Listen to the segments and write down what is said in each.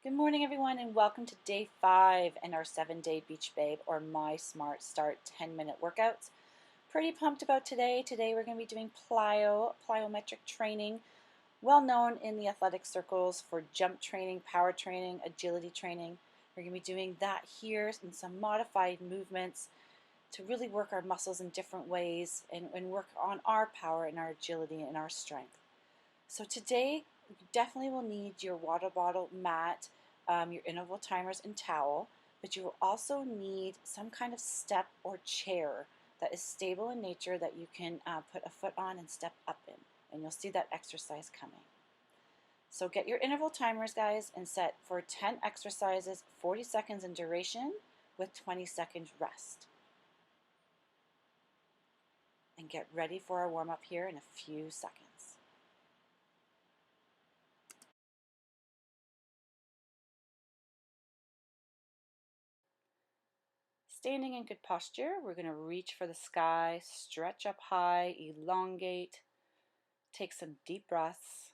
Good morning, everyone, and welcome to day 5 in our 7-day Beach Babe or My Smart Start 10-minute workouts. Pretty pumped about today. Today we're going to be doing plyometric training, well known in the athletic circles for jump training, power training, agility training. We're going to be doing that here in some modified movements to really work our muscles in different ways and work on our power and our agility and our strength. So today, you definitely will need your water bottle, mat, your interval timers, and towel, but you will also need some kind of step or chair that is stable in nature that you can put a foot on and step up in, and you'll see that exercise coming. So get your interval timers, guys, and set for 10 exercises, 40 seconds in duration with 20 seconds rest. And get ready for our warm-up here in a few seconds. Standing in good posture, we're going to reach for the sky, stretch up high, elongate, take some deep breaths,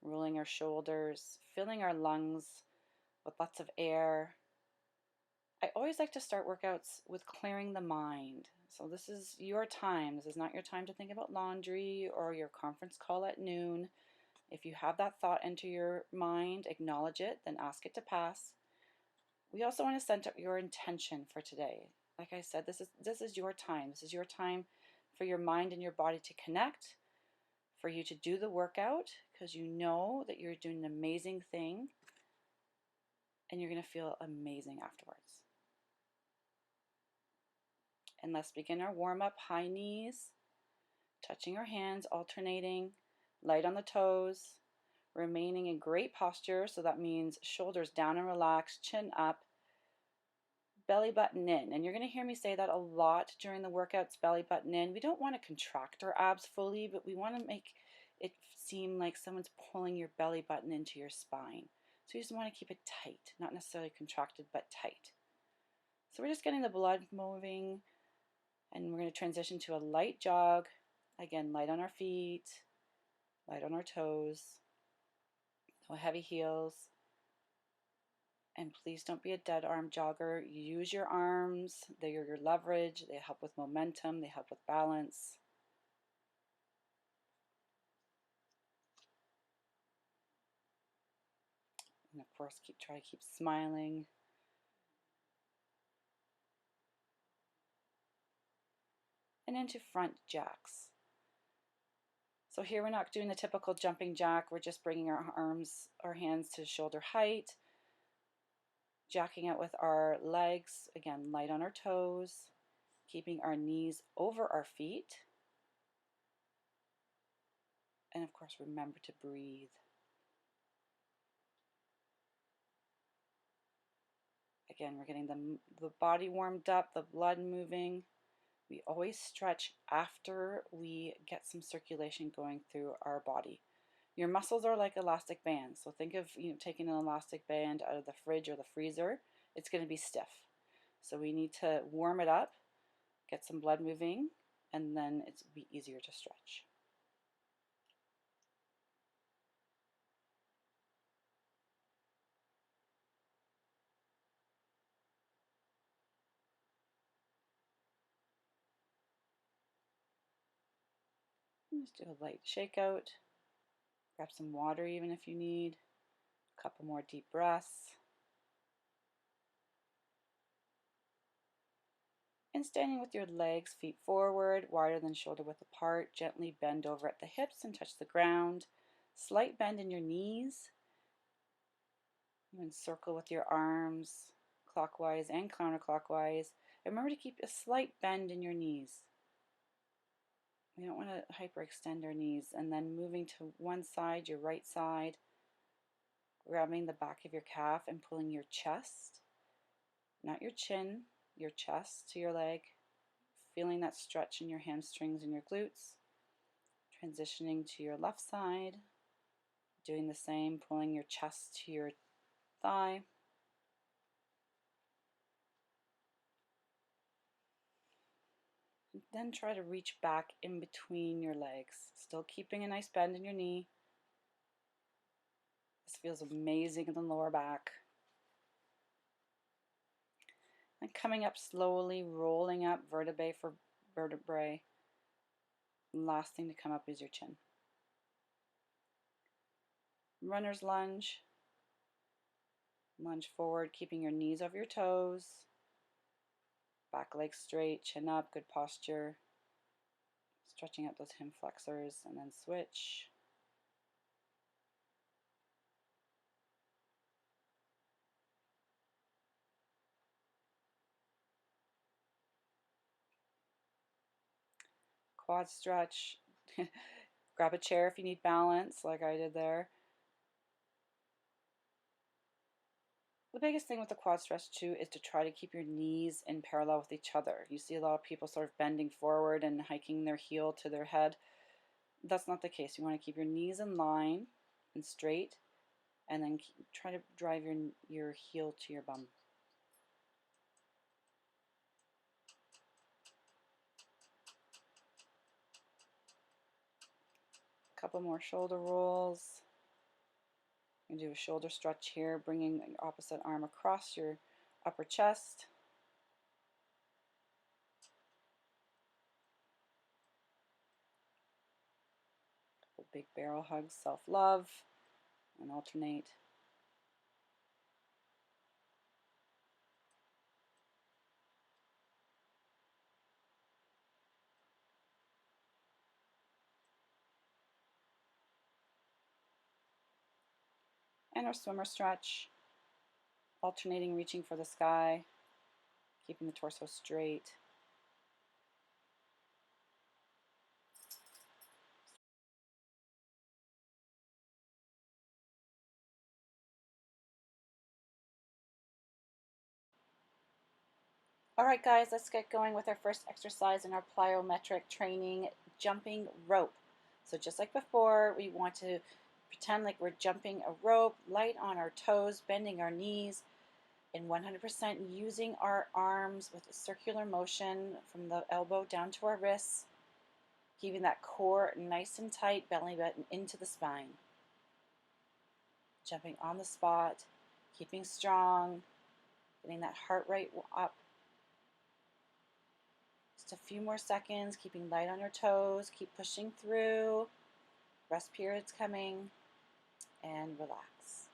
rolling our shoulders, filling our lungs with lots of air. I always like to start workouts with clearing the mind. So this is your time. This is not your time to think about laundry or your conference call at noon. If you have that thought into your mind, acknowledge it, then ask it to pass. We also want to set up your intention for today. Like I said, this is your time. This is your time for your mind and your body to connect, for you to do the workout because you know that you're doing an amazing thing and you're going to feel amazing afterwards. And let's begin our warm-up. High knees, touching our hands, alternating, light on the toes, remaining in great posture. So that means shoulders down and relaxed, chin up, belly button in. And you're going to hear me say that a lot during the workouts, belly button in. We don't want to contract our abs fully, but we want to make it seem like someone's pulling your belly button into your spine. So you just want to keep it tight, not necessarily contracted, but tight. So we're just getting the blood moving, and we're going to transition to a light jog. Again, light on our feet, light on our toes, no heavy heels. And please don't be a dead arm jogger. Use your arms. They're your leverage. They help with momentum. They help with balance. And of course, try to keep smiling. And into front jacks. So here we're not doing the typical jumping jack. We're just bringing our hands to shoulder height. Jacking out with our legs. Again, light on our toes. Keeping our knees over our feet. And of course, remember to breathe. Again, we're getting the body warmed up, the blood moving. We always stretch after we get some circulation going through our body. Your muscles are like elastic bands. So think of taking an elastic band out of the fridge or the freezer. It's going to be stiff. So we need to warm it up, get some blood moving, and then it'll be easier to stretch. Just do a light shakeout. Grab some water even if you need. A couple more deep breaths. And standing with your legs, feet forward, wider than shoulder width apart, gently bend over at the hips and touch the ground. Slight bend in your knees. You can circle with your arms, clockwise and counterclockwise. And remember to keep a slight bend in your knees. We don't want to hyperextend our knees. And then moving to one side, your right side, grabbing the back of your calf and pulling your chest, not your chin, your chest to your leg. Feeling that stretch in your hamstrings and your glutes. Transitioning to your left side, doing the same, pulling your chest to your thigh. And then try to reach back in between your legs, still keeping a nice bend in your knee. This feels amazing in the lower back. And coming up slowly, rolling up vertebrae for vertebrae. Last thing to come up is your chin. Runner's lunge. Lunge forward, keeping your knees over your toes. Back leg straight, chin up, good posture. Stretching out those hip flexors, and then switch. Quad stretch. Grab a chair if you need balance, like I did there. The biggest thing with the quad stretch too is to try to keep your knees in parallel with each other. You see a lot of people sort of bending forward and hiking their heel to their head. That's not the case. You want to keep your knees in line and straight, and then try to drive your heel to your bum. A couple more shoulder rolls. You can do a shoulder stretch here, bringing the opposite arm across your upper chest. Couple big barrel hugs, self-love, and alternate. And our swimmer stretch, alternating reaching for the sky, keeping the torso straight. All right, guys, let's get going with our first exercise in our plyometric training, jumping rope. So just like before, we want to pretend like we're jumping a rope, light on our toes, bending our knees, and 100% using our arms with a circular motion from the elbow down to our wrists, keeping that core nice and tight, belly button into the spine. Jumping on the spot, keeping strong, getting that heart rate up. Just a few more seconds, keeping light on your toes, keep pushing through. Rest period's coming, and relax.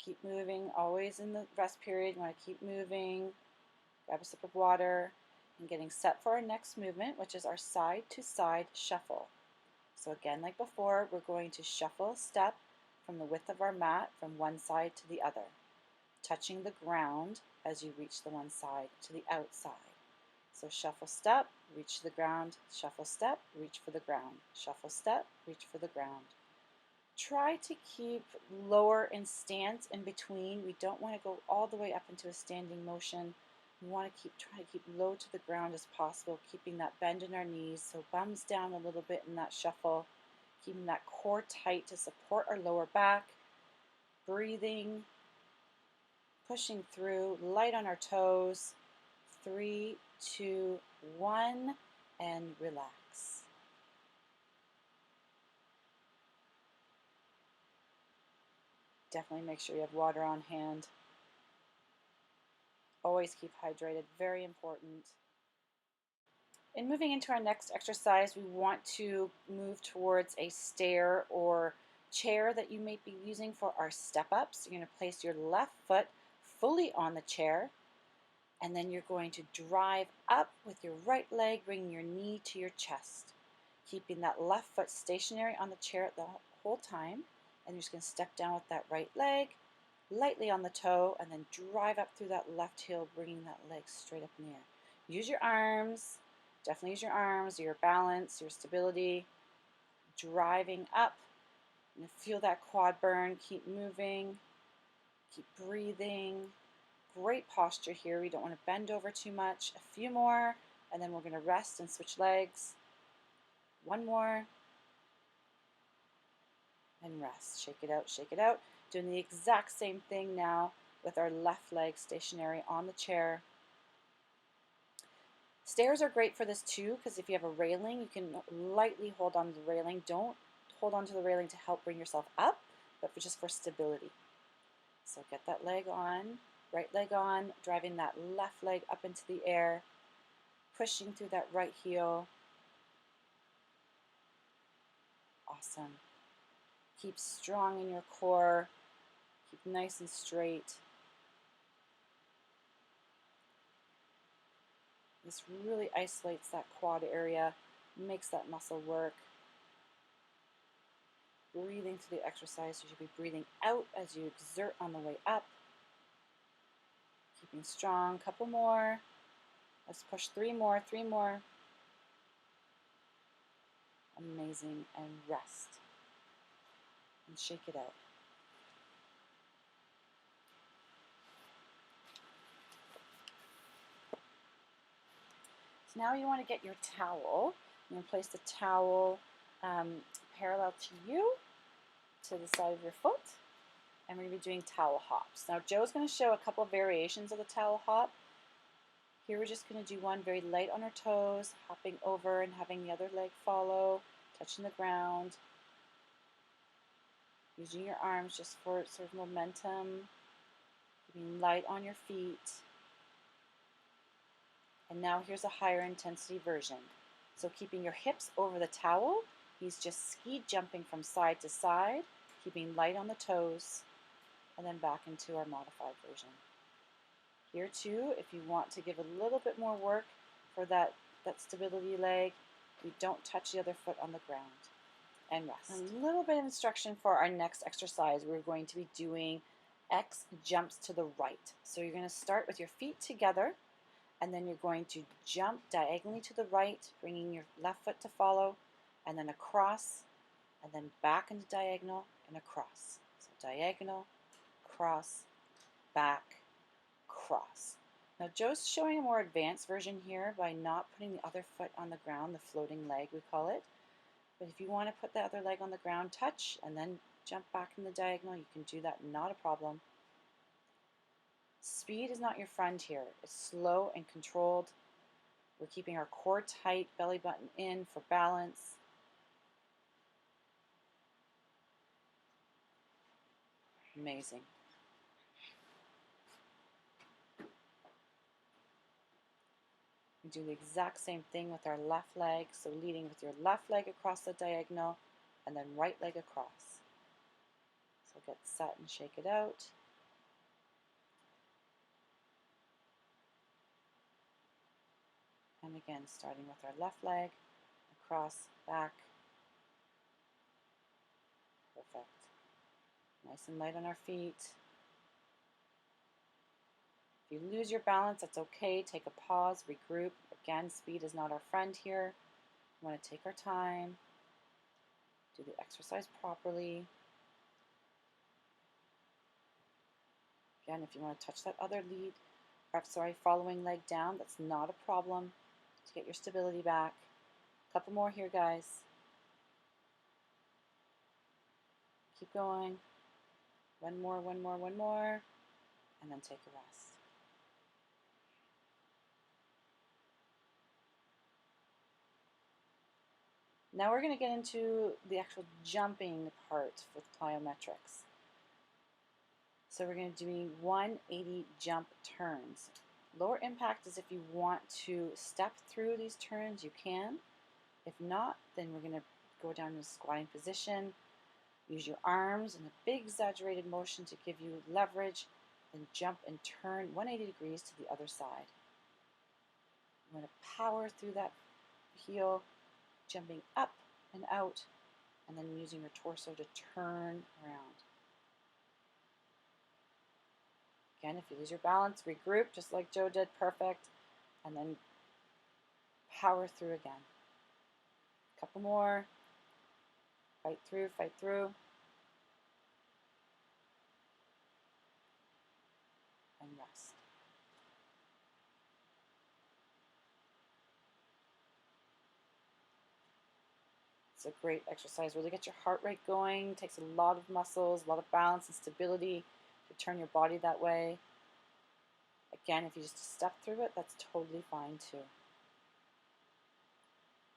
Keep moving, always in the rest period. You want to keep moving. Grab a sip of water, and getting set for our next movement, which is our side-to-side shuffle. So again, like before, we're going to shuffle step from the width of our mat from one side to the other, touching the ground as you reach the one side to the outside. So shuffle step, reach to the ground, shuffle step, reach for the ground, shuffle step, reach for the ground. Try to keep lower in stance in between. We don't want to go all the way up into a standing motion. We want to try to keep low to the ground as possible, keeping that bend in our knees, so bums down a little bit in that shuffle, keeping that core tight to support our lower back, breathing, pushing through, light on our toes. 3, 2, 1, and relax. Definitely make sure you have water on hand. Always keep hydrated, very important. In moving into our next exercise, we want to move towards a stair or chair that you may be using for our step-ups. You're going to place your left foot fully on the chair, and then you're going to drive up with your right leg, bringing your knee to your chest, keeping that left foot stationary on the chair the whole time. And you're just going to step down with that right leg, lightly on the toe, and then drive up through that left heel, bringing that leg straight up in the air. Use your arms, definitely use your arms, your balance, your stability, driving up. And feel that quad burn, keep moving, keep breathing. Great posture here. We don't want to bend over too much. A few more, and then we're going to rest and switch legs. One more, and rest. Shake it out, shake it out. Doing the exact same thing now with our left leg stationary on the chair. Stairs are great for this too, because if you have a railing, you can lightly hold on to the railing. Don't hold on to the railing to help bring yourself up, but just for stability. So get that leg on, right leg on, driving that left leg up into the air, pushing through that right heel. Awesome. Keep strong in your core. Keep nice and straight. This really isolates that quad area, makes that muscle work. Breathing through the exercise, you should be breathing out as you exert on the way up. Keeping strong, couple more. Let's push 3 more, 3 more. Amazing, and rest. And shake it out. So now you want to get your towel. You're going to place the towel parallel to you, to the side of your foot, and we're going to be doing towel hops. Now Joe's going to show a couple of variations of the towel hop. Here we're just going to do one very light on our toes, hopping over and having the other leg follow, touching the ground. Using your arms just for sort of momentum, keeping light on your feet. And now here's a higher intensity version. So keeping your hips over the towel, he's just ski jumping from side to side, keeping light on the toes, and then back into our modified version. Here too, if you want to give a little bit more work for that stability leg, you don't touch the other foot on the ground. And rest. A little bit of instruction for our next exercise. We're going to be doing X jumps to the right. So you're going to start with your feet together, and then you're going to jump diagonally to the right, bringing your left foot to follow, and then across, and then back into diagonal and across. So diagonal, cross, back, cross. Now Joe's showing a more advanced version here by not putting the other foot on the ground, the floating leg we call it. But if you want to put the other leg on the ground, touch, and then jump back in the diagonal, you can do that, not a problem. Speed is not your friend here. It's slow and controlled. We're keeping our core tight, belly button in for balance. Amazing. We do the exact same thing with our left leg, so leading with your left leg across the diagonal, and then right leg across. So get set and shake it out. And again, starting with our left leg, across, back. Perfect. Nice and light on our feet. If you lose your balance, that's okay. Take a pause, regroup. Again, speed is not our friend here. We want to take our time, do the exercise properly. Again, if you want to touch that other following leg down, that's not a problem to get your stability back. A couple more here, guys. Keep going. One more, one more, one more, and then take a rest. Now we're going to get into the actual jumping part with plyometrics. So we're going to do 180 jump turns. Lower impact is if you want to step through these turns, you can. If not, then we're going to go down to a squatting position. Use your arms in a big exaggerated motion to give you leverage. Then jump and turn 180 degrees to the other side. I'm going to power through that heel, jumping up and out, and then using your torso to turn around. Again, if you lose your balance, regroup, just like Joe did, perfect, and then power through again. A couple more. Fight through, fight through. And rest. It's a great exercise. Really get your heart rate going. It takes a lot of muscles, a lot of balance and stability to turn your body that way. Again, if you just step through it, that's totally fine too.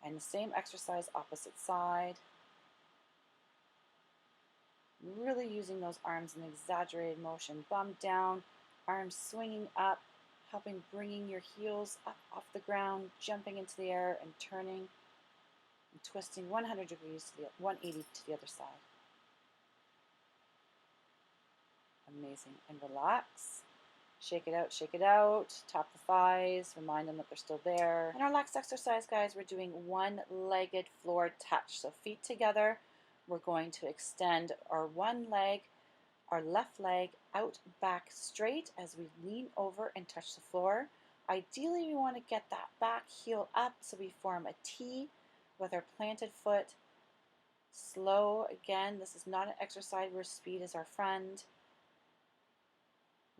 And the same exercise, opposite side. Really using those arms in exaggerated motion. Bum down, arms swinging up, helping bringing your heels up off the ground, jumping into the air and turning and twisting 100 degrees to the 180 to the other side. Amazing. And relax. Shake it out, tap the thighs, remind them that they're still there. In our next exercise, guys, we're doing one-legged floor touch. So feet together, we're going to extend our one leg, our left leg out back straight as we lean over and touch the floor. Ideally, we want to get that back heel up so we form a T with our planted foot. Slow, again, this is not an exercise where speed is our friend.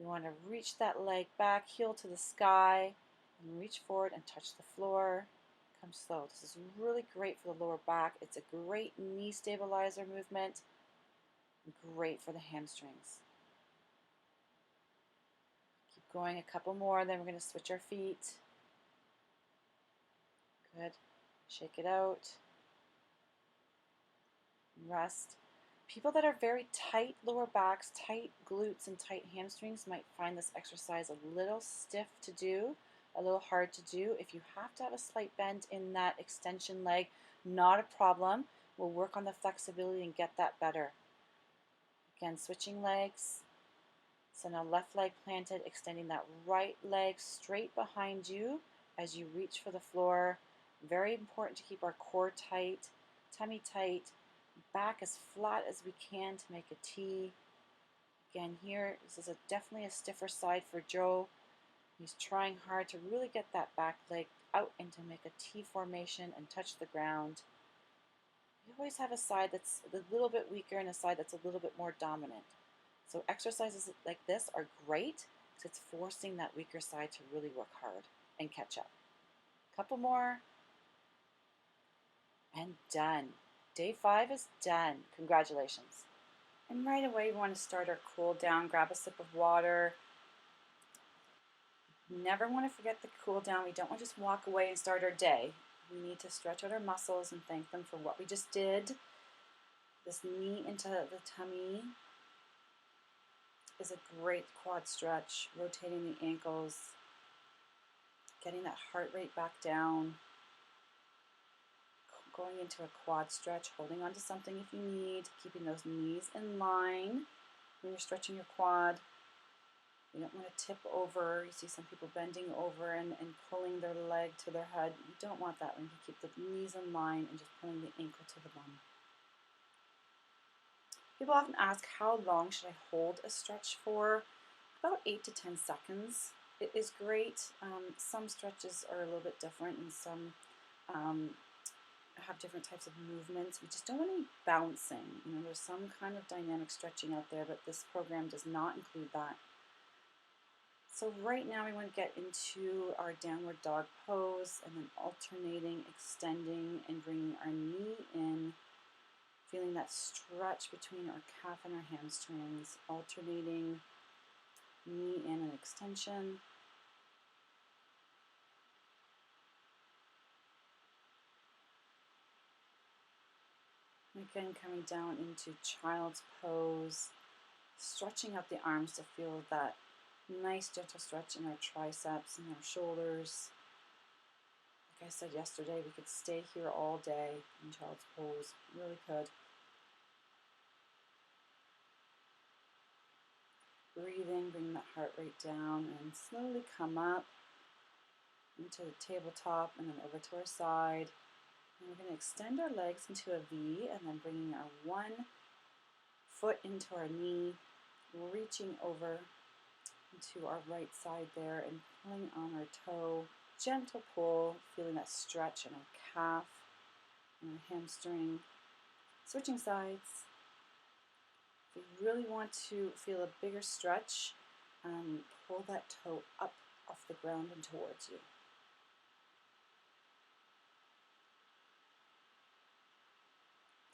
We want to reach that leg back, heel to the sky, and reach forward and touch the floor. Come slow. This is really great for the lower back. It's a great knee stabilizer movement. Great for the hamstrings. Keep going a couple more, then we're going to switch our feet. Good. Shake it out. Rest. People that are very tight lower backs, tight glutes, and tight hamstrings might find this exercise a little stiff to do, a little hard to do. If you have to have a slight bend in that extension leg, not a problem. We'll work on the flexibility and get that better. Again, switching legs. So now left leg planted, extending that right leg straight behind you as you reach for the floor. Very important to keep our core tight, tummy tight, back as flat as we can to make a T. Again, here, this is definitely a stiffer side for Joe. He's trying hard to really get that back leg out and to make a T formation and touch the ground. You always have a side that's a little bit weaker and a side that's a little bit more dominant. So exercises like this are great because it's forcing that weaker side to really work hard and catch up. Couple more. And done. Day 5 is done. Congratulations. And right away we want to start our cool down. Grab a sip of water. Never want to forget the cool down. We don't want to just walk away and start our day. We need to stretch out our muscles and thank them for what we just did. This knee into the tummy is a great quad stretch. Rotating the ankles. Getting that heart rate back down. Going into a quad stretch, holding onto something if you need, keeping those knees in line when you're stretching your quad. You don't want to tip over. You see some people bending over and pulling their leg to their head. You don't want that one. You keep the knees in line and just pulling the ankle to the bum. People often ask, how long should I hold a stretch for? About 8 to 10 seconds. It is great. Some stretches are a little bit different and some have different types of movements. We just don't want to be bouncing. You know, there's some kind of dynamic stretching out there, but this program does not include that. So right now we want to get into our downward dog pose and then alternating, extending, and bringing our knee in, feeling that stretch between our calf and our hamstrings, alternating knee in and extension. Again, coming down into child's pose, stretching out the arms to feel that nice gentle stretch in our triceps and our shoulders. Like I said yesterday, we could stay here all day in child's pose, really could. Breathing, bring that heart rate down and slowly come up into the tabletop and then over to our side. And we're going to extend our legs into a V and then bringing our one foot into our knee, reaching over into our right side there and pulling on our toe. Gentle pull, feeling that stretch in our calf and our hamstring. Switching sides. If you really want to feel a bigger stretch, pull that toe up off the ground and towards you.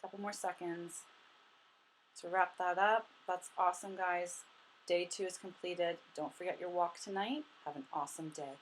Couple more seconds to wrap that up. That's awesome, guys. Day 2 is completed. Don't forget your walk tonight. Have an awesome day.